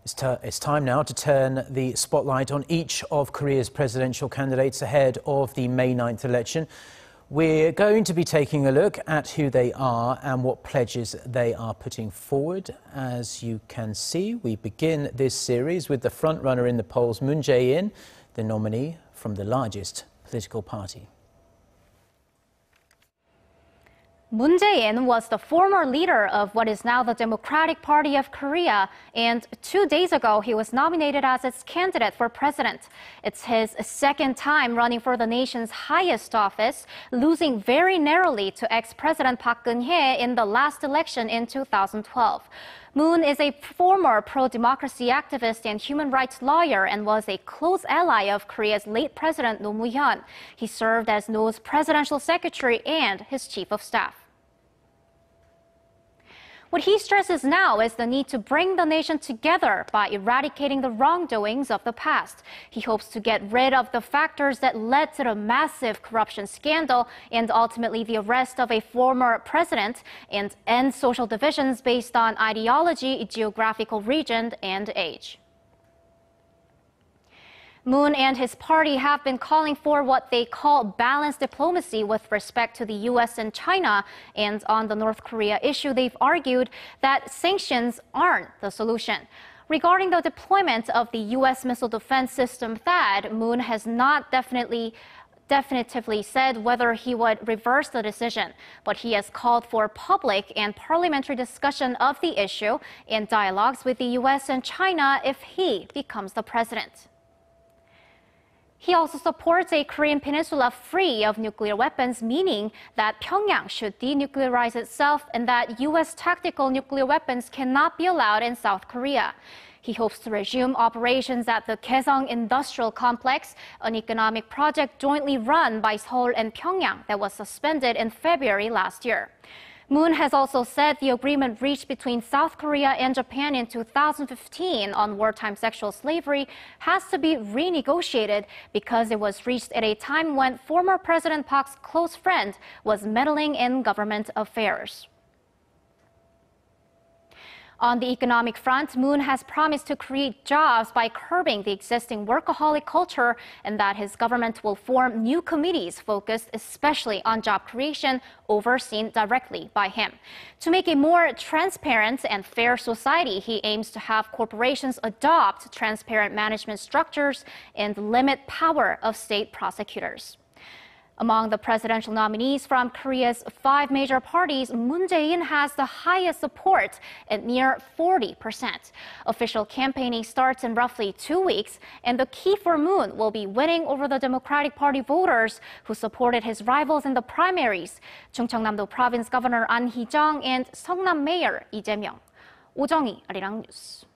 It's time now to turn the spotlight on each of Korea's presidential candidates ahead of the May 9th election. We're going to be taking a look at who they are and what pledges they are putting forward. As you can see, we begin this series with the frontrunner in the polls, Jae-in, the nominee from the largest political party. Moon Jae-in was the former leader of what is now the Democratic Party of Korea, and 2 days ago he was nominated as its candidate for president. It's his second time running for the nation's highest office, losing very narrowly to ex-President Park Geun-hye in the last election in 2012. Moon is a former pro-democracy activist and human rights lawyer and was a close ally of Korea's late president Roh Moo-hyun. He served as Roh's presidential secretary and his chief of staff. What he stresses now is the need to bring the nation together by eradicating the wrongdoings of the past. He hopes to get rid of the factors that led to the massive corruption scandal and ultimately the arrest of a former president, and end social divisions based on ideology, geographical region, and age. Moon and his party have been calling for what they call balanced diplomacy with respect to the U.S. and China. And on the North Korea issue, they've argued that sanctions aren't the solution. Regarding the deployment of the U.S. missile defense system THAAD, Moon has not definitively said whether he would reverse the decision, but he has called for public and parliamentary discussion of the issue and dialogues with the U.S. and China if he becomes the president. He also supports a Korean peninsula free of nuclear weapons, meaning that Pyongyang should denuclearize itself and that U.S. tactical nuclear weapons cannot be allowed in South Korea. He hopes to resume operations at the Kaesong Industrial Complex, an economic project jointly run by Seoul and Pyongyang that was suspended in February last year. Moon has also said the agreement reached between South Korea and Japan in 2015 on wartime sexual slavery has to be renegotiated because it was reached at a time when former President Park's close friend was meddling in government affairs. On the economic front, Moon has promised to create jobs by curbing the existing workaholic culture and that his government will form new committees focused especially on job creation, overseen directly by him. To make a more transparent and fair society, he aims to have corporations adopt transparent management structures and limit power of state prosecutors. Among the presidential nominees from Korea's 5 major parties, Moon Jae-in has the highest support at near 40%. Official campaigning starts in roughly 2 weeks, and the key for Moon will be winning over the Democratic Party voters who supported his rivals in the primaries, Chungcheongnam-do Province Governor An Hee-jung and Seongnam Mayor Lee Jae-myung. 오정희, 아리랑 뉴스.